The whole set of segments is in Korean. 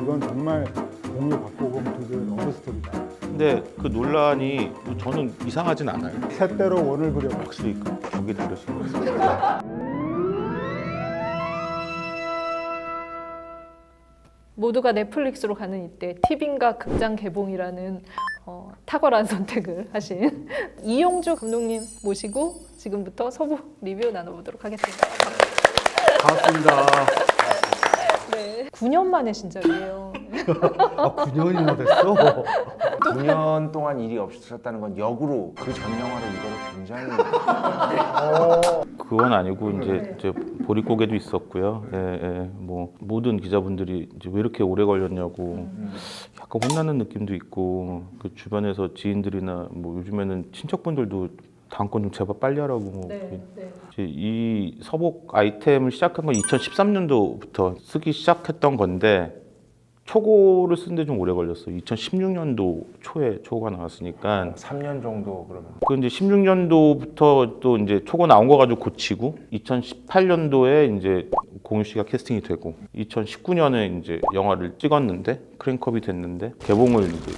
이건 정말 공유 박보검 두들 러브스토리다. 근데 그 논란이 저는 이상하진 않아요. 셋대로 원을 그려. 확실히 격이 다르신 것 같습니다. 모두가 넷플릭스로 가는 이때 TV인가 극장 개봉이라는 탁월한 선택을 하신 이용주 감독님 모시고 지금부터 서부 리뷰 나눠보도록 하겠습니다. 반갑습니다. 네. 9년 만에 신작이에요. 아, 9년이나 됐어? 9년 동안 일이 없으셨다는 건 역으로 그 전 영화를 이거를 굉장히 그건 아니고 이제 보릿고개도 있었고요. 뭐 모든 기자분들이 이제 왜 이렇게 오래 걸렸냐고 약간 혼나는 느낌도 있고 그 주변에서 지인들이나 뭐 요즘에는 친척분들도 다음 건 좀 제발 빨리 하라고 뭐 이제 이 서복 아이템을 시작한 건 2013년도부터 쓰기 시작했던 건데 초고를 쓰는데 좀 오래 걸렸어요. 2016년도 초에 초고가 나왔으니까 3년 정도 그러면 그 이제 16년도부터 또 이제 초고 나온 거 가지고 고치고 2018년도에 이제 공유 씨가 캐스팅이 되고 2019년에 이제 영화를 찍었는데 크랭크업이 됐는데 개봉을 이제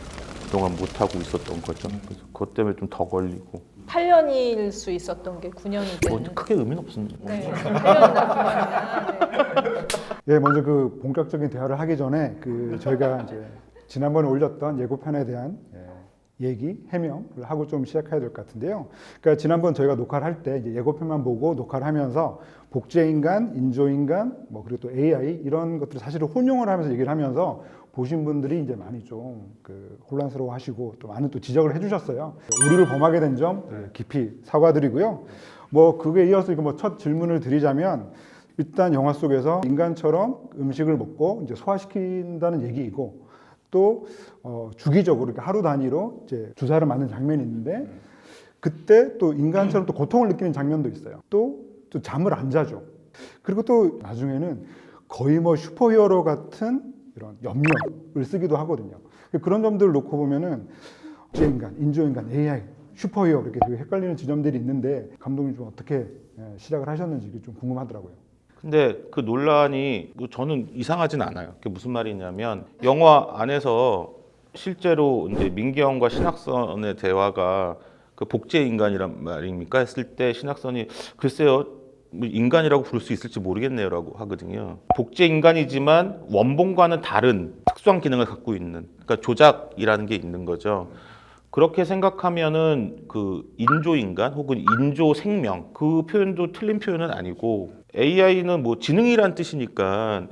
그동안 못 하고 있었던 거죠. 그래서 그것 때문에 좀 더 걸리고 8년일 수 있었던 게 9년이 뭐 되는. 크게 의미는 없습니다. 네. 8년이나 9년이나. 예, 먼저 그 본격적인 대화를 하기 전에 그 저희가 이제 지난번에 올렸던 예고편에 대한 얘기, 해명을 하고 좀 시작해야 될 것 같은데요. 그러니까 지난번 저희가 녹화를 할 때 이제 예고편만 보고 녹화를 하면서 복제인간, 인조인간, 뭐 그리고 또 AI 이런 것들을 사실은 혼용을 하면서 얘기를 하면서 보신 분들이 이제 많이 좀 그 혼란스러워하시고 또 많은 또 지적을 해주셨어요. 오류를 범하게 된 점 깊이 사과드리고요. 뭐 그게 이어서 뭐 첫 질문을 드리자면 일단 영화 속에서 인간처럼 음식을 먹고 이제 소화시킨다는 얘기이고 또 주기적으로 이렇게 하루 단위로 이제 주사를 맞는 장면이 있는데 그때 또 인간처럼 또 고통을 느끼는 장면도 있어요. 또 잠을 안 자죠. 그리고 또 나중에는 거의 뭐 슈퍼히어로 같은 이런 염력을 쓰기도 하거든요. 그런 점들을 놓고 보면은 복제인간, 인조인간, AI, 슈퍼히어로 이렇게 되게 헷갈리는 지점들이 있는데 감독님 좀 어떻게 시작을 하셨는지 이게 좀 궁금하더라고요. 근데 그 논란이 저는 이상하진 않아요. 그게 무슨 말이냐면 영화 안에서 실제로 이제 민기영과 신학선의 대화가 그 복제 인간이란 말입니까 했을 때 신학선이 글쎄요 뭐 인간이라고 부를 수 있을지 모르겠네요라고 하거든요. 복제 인간이지만 원본과는 다른 특수한 기능을 갖고 있는 그러니까 조작이라는 게 있는 거죠. 그렇게 생각하면은 그 인조 인간 혹은 인조 생명 그 표현도 틀린 표현은 아니고 AI는 뭐 지능이란 뜻이니까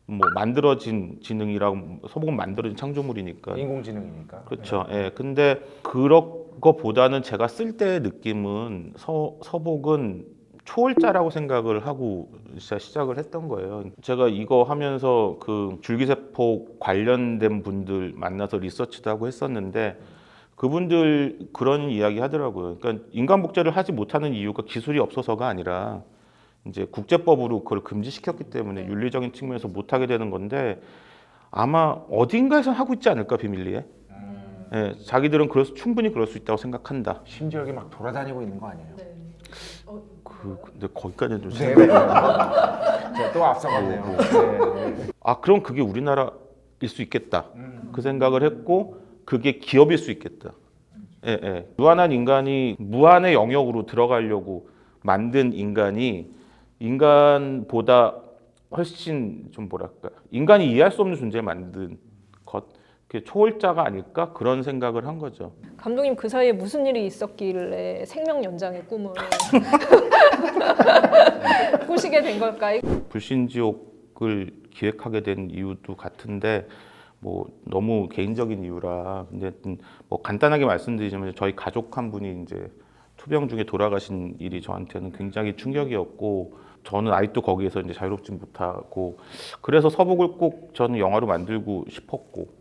뭐 만들어진 지능이라고 서복은 만들어진 창조물이니까 인공지능이니까 그렇죠. 근데 그런 거보다는 제가 쓸 때의 느낌은 서복은 초월자라고 생각을 하고 시작을 했던 거예요. 제가 이거 하면서 그 줄기세포 관련된 분들 만나서 리서치도 하고 했었는데 그분들 그런 이야기 하더라고요. 그러니까 인간 복제를 하지 못하는 이유가 기술이 없어서가 아니라 이제 국제법으로 그걸 금지시켰기 때문에 윤리적인 측면에서 못하게 되는 건데 아마 어딘가에서 하고 있지 않을까 비밀리에. 자기들은 충분히 그럴 수 있다고 생각한다. 심지어 여기 막 돌아다니고 있는 거 아니에요? 근데 거기까지는 좀 네. 생각이 제가 또 앞서갔네요. 네. 그럼 그게 우리나라일 수 있겠다. 그 생각을 했고 그게 기업일 수 있겠다. 무한한 인간이 무한의 영역으로 들어가려고 만든 인간이 인간보다 훨씬 좀 뭐랄까 인간이 이해할 수 없는 존재를 만든 것 그게 초월자가 아닐까 그런 생각을 한 거죠. 감독님 그 사이에 무슨 일이 있었길래 생명 연장의 꿈을 꾸시게 된 걸까요? 불신지옥을 기획하게 된 이유도 같은데 뭐 너무 개인적인 이유라 근데 뭐 간단하게 말씀드리자면 저희 가족 한 분이 이제 투병 중에 돌아가신 일이 저한테는 굉장히 충격이었고 저는 아직도 거기에서 이제 자유롭지 못하고 그래서 서복을 꼭 저는 영화로 만들고 싶었고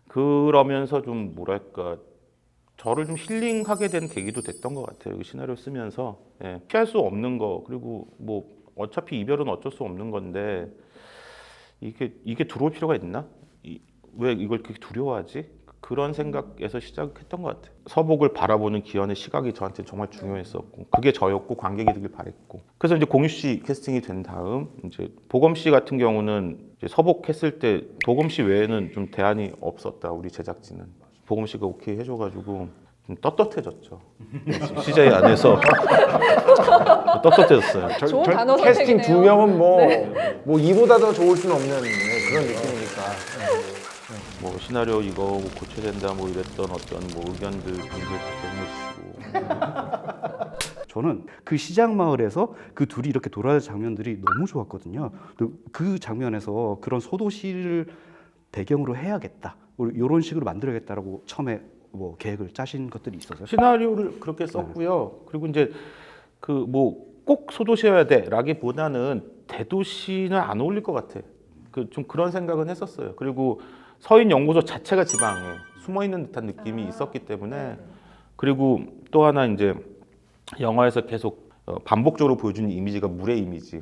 그러면서 좀 뭐랄까 저를 좀 힐링하게 된 계기도 됐던 것 같아요. 그 시나리오 쓰면서 피할 수 없는 거 그리고 뭐 어차피 이별은 어쩔 수 없는 건데 이게 들어올 필요가 있나? 왜 이걸 그렇게 두려워하지? 그런 생각에서 시작했던 것 같아요. 서복을 바라보는 기현의 시각이 저한테 정말 중요했었고 그게 저였고 관객이 되길 바랬고 그래서 이제 공유 씨 캐스팅이 된 다음 이제 보검 씨 같은 경우는 이제 서복 했을 때 보검 씨 외에는 좀 대안이 없었다 우리 제작진은 보검 씨가 오케이 해줘가지고 좀 떳떳해졌죠. CJ 안에서 떳떳해졌어요. 좋은 단어 캐스팅 선택이네요. 두 명은 뭐 이보다 더 좋을 수는 없는 그런 느낌이니까. 뭐 시나리오 이거 뭐 고쳐야 된다 뭐 이랬던 어떤 뭐 의견들 분들 다 공유해주시고 저는 그 시장 마을에서 그 둘이 이렇게 돌아다니는 장면들이 너무 좋았거든요. 그 장면에서 그런 소도시를 배경으로 해야겠다. 이런 식으로 만들어야겠다라고 처음에 뭐 계획을 짜신 것들이 있어서요. 시나리오를 그렇게 썼고요. 그리고 이제 그 뭐 꼭 소도시여야 돼라기보다는 대도시는 안 어울릴 것 같아. 그 좀 그런 생각은 했었어요. 그리고 서인 연구소 자체가 지방에 숨어 있는 듯한 느낌이 있었기 때문에 그리고 또 하나 이제 영화에서 계속 반복적으로 보여주는 이미지가 물의 이미지.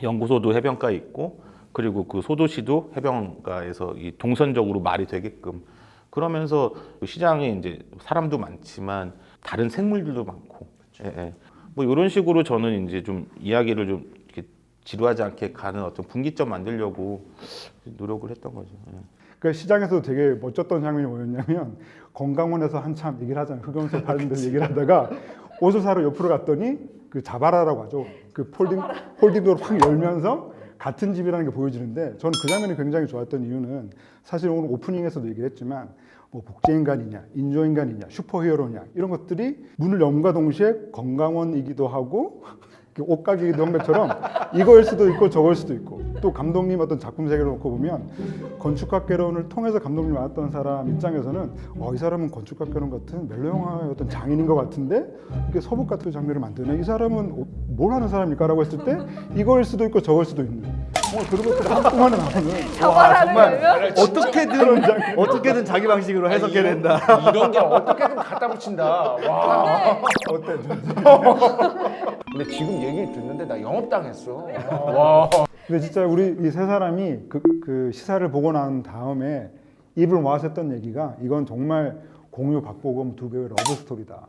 연구소도 해변가에 있고 그리고 그 소도시도 해변가에서 이 동선적으로 말이 되게끔 그러면서 시장에 이제 사람도 많지만 다른 생물들도 많고 예. 뭐 이런 식으로 저는 이제 좀 이야기를 좀 이렇게 지루하지 않게 가는 어떤 분기점 만들려고 노력을 했던 거죠. 예. 그 시장에서도 되게 멋졌던 장면이 뭐였냐면 건강원에서 한참 얘기를 하잖아요. 흑염소 파는 데 얘기를 하다가 옷을 사러 옆으로 갔더니 그 자바라라고 하죠. 그 폴딩도어를 확 열면서 같은 집이라는 게 보여지는데 저는 그 장면이 굉장히 좋았던 이유는 사실 오늘 오프닝에서도 얘기를 했지만 뭐 복제인간이냐 인조인간이냐 슈퍼히어로냐 이런 것들이 문을 열음과 동시에 건강원이기도 하고 옷가게이기도 한 것처럼 이거일 수도 있고 저거일 수도 있고 또 감독님 어떤 작품 세계를 놓고 보면 건축학개론을 통해서 감독님 왔던 사람 입장에서는 이 사람은 건축학개론 같은 멜로 영화의 어떤 장인인 것 같은데 이게 서복 같은 장면을 만드네 이 사람은 뭘 하는 사람일까라고 했을 때 이거일 수도 있고 저거일 수도 있는 그런 것들이 한꺼번에 나오는 자바라를 열면 어떻게든 자기 방식으로 해석해낸다. 이런 게 어떻게든 갖다 붙인다. 와. 어때? 근데 지금 얘기를 듣는데 나 영업당했어. 와. 근데 진짜 우리 이 세 사람이 그 시사를 보고 난 다음에 입을 모아서 했던 얘기가 이건 정말 공유 박보검 두 배우의 러브 스토리다.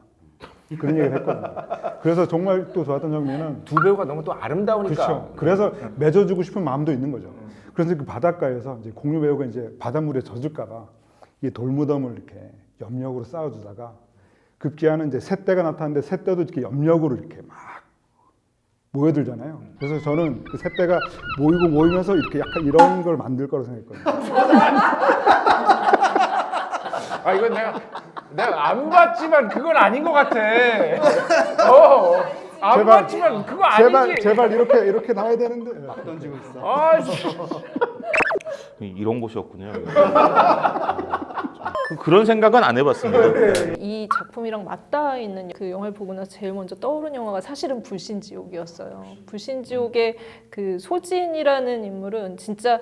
그런 얘기를 했거든요. 그래서 정말 또 좋았던 장면은 두 배우가 너무 또 아름다우니까. 그렇죠. 그래서 맺어주고 싶은 마음도 있는 거죠. 그래서 그 바닷가에서 이제 공유 배우가 이제 바닷물에 젖을까봐 이 돌무덤을 이렇게 염력으로 쌓아주다가 급기야는 이제 새떼가 나타났는데 새떼도 이렇게 염력으로 이렇게 막 모여들잖아요. 그래서 저는 그 새떼가 모이면서 이렇게 약간 이런 걸 만들 거라고 생각했거든요. 아 이건 내가 안 봤지만 그건 아닌 것 같아. 안 제발, 봤지만 그거 아니지. 제발 이렇게 나와야 되는데. 던지고 있어. 아, 씨. 이런 곳이었군요. 그런 생각은 안 해봤습니다. 이 작품이랑 맞닿아 있는 그 영화를 보고 나서 제일 먼저 떠오른 영화가 사실은 불신지옥이었어요. 불신지옥의 그 소진이라는 인물은 진짜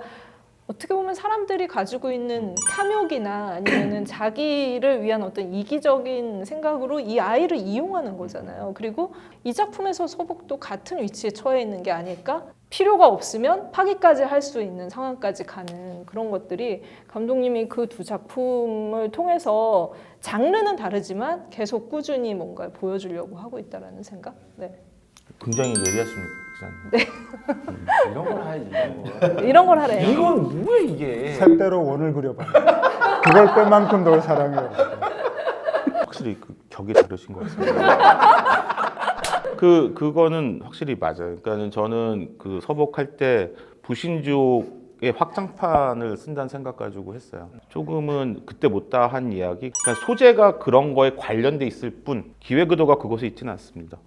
어떻게 보면 사람들이 가지고 있는 탐욕이나 아니면은 자기를 위한 어떤 이기적인 생각으로 이 아이를 이용하는 거잖아요. 그리고 이 작품에서 서복도 같은 위치에 처해 있는 게 아닐까? 필요가 없으면 파기까지 할 수 있는 상황까지 가는 그런 것들이 감독님이 그 두 작품을 통해서 장르는 다르지만 계속 꾸준히 뭔가 보여주려고 하고 있다라는 생각. 네. 굉장히 예리하십니다, 기자님. 이런 걸 하야지. 이런 걸 하래요. 이건 뭐야 이게? 새대로 원을 그려봐. 그걸 뺄만큼 널 사랑해. 확실히 그 격이 다르신 것 같습니다. 그거는 확실히 맞아요. 그러니까 저는 그 서복할 때 부신족의 확장판을 쓴다는 생각 가지고 했어요. 조금은 그때 못다 한 이야기. 그러니까 소재가 그런 거에 관련돼 있을 뿐 기획 의도가 그것에 있지는 않습니다.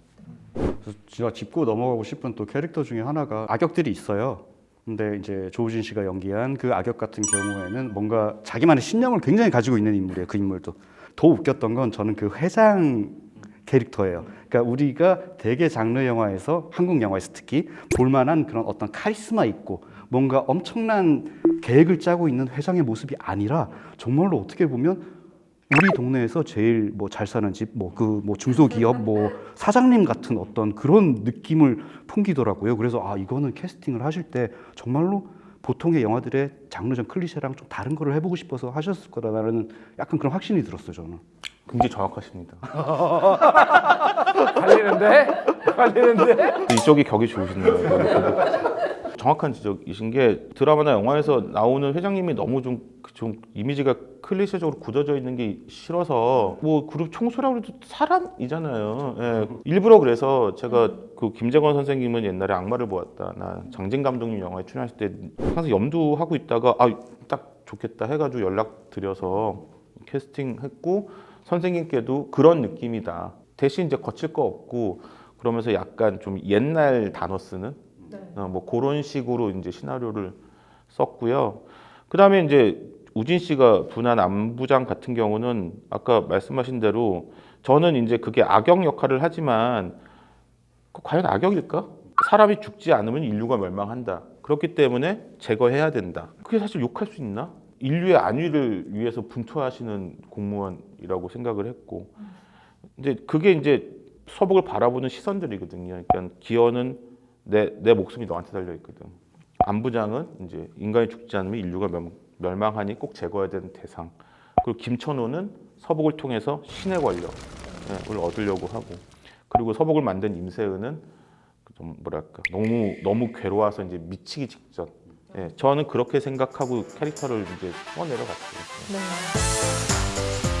그래서 제가 짚고 넘어가고 싶은 또 캐릭터 중에 하나가 악역들이 있어요. 근데 이제 조우진 씨가 연기한 그 악역 같은 경우에는 뭔가 자기만의 신념을 굉장히 가지고 있는 인물이에요. 그 인물도. 더 웃겼던 건 저는 그 회장 캐릭터예요. 그러니까 우리가 대개 장르 영화에서 한국 영화에서 특히 볼만한 그런 어떤 카리스마 있고 뭔가 엄청난 계획을 짜고 있는 회장의 모습이 아니라 정말로 어떻게 보면 우리 동네에서 제일 뭐 잘 사는 집, 뭐 중소기업 뭐 사장님 같은 어떤 그런 느낌을 풍기더라고요. 그래서 이거는 캐스팅을 하실 때 정말로 보통의 영화들의 장르적 클리셰랑 좀 다른 거를 해보고 싶어서 하셨을 거라는 약간 그런 확신이 들었어요 저는. 굉장히 정확하십니다. 갈리는데? 이쪽이 격이 좋으시네요. 정확한 지적이신 게 드라마나 영화에서 나오는 회장님이 너무 좀 이미지가 클리셰적으로 굳어져 있는 게 싫어서 뭐 그룹 총수라고 해도 사람이잖아요. 예, 일부러 그래서 제가 그 김재권 선생님은 옛날에 악마를 보았다. 나 장진 감독님 영화에 출연했을 때 항상 염두하고 있다가 딱 좋겠다 해가지고 연락 드려서 캐스팅했고 선생님께도 그런 느낌이다. 대신 이제 거칠 거 없고 그러면서 약간 좀 옛날 단어 쓰는 뭐 그런 식으로 이제 시나리오를 썼고요. 그다음에 이제 우진 씨가 분한 안부장 같은 경우는 아까 말씀하신 대로 저는 이제 그게 악역 역할을 하지만 과연 악역일까? 사람이 죽지 않으면 인류가 멸망한다. 그렇기 때문에 제거해야 된다. 그게 사실 욕할 수 있나? 인류의 안위를 위해서 분투하시는 공무원이라고 생각을 했고 이제 그게 이제 서복을 바라보는 시선들이거든요. 그러니까 기어는 내 목숨이 너한테 달려 있거든. 안부장은 이제 인간이 죽지 않으면 인류가 멸망하니 꼭 제거해야 되는 대상. 그리고 김천호는 서복을 통해서 신의 권력을 얻으려고 하고, 그리고 서복을 만든 임세은은 좀 뭐랄까 너무 괴로워서 이제 미치기 직전. 저는 그렇게 생각하고 캐릭터를 이제 내려갔어요. 네.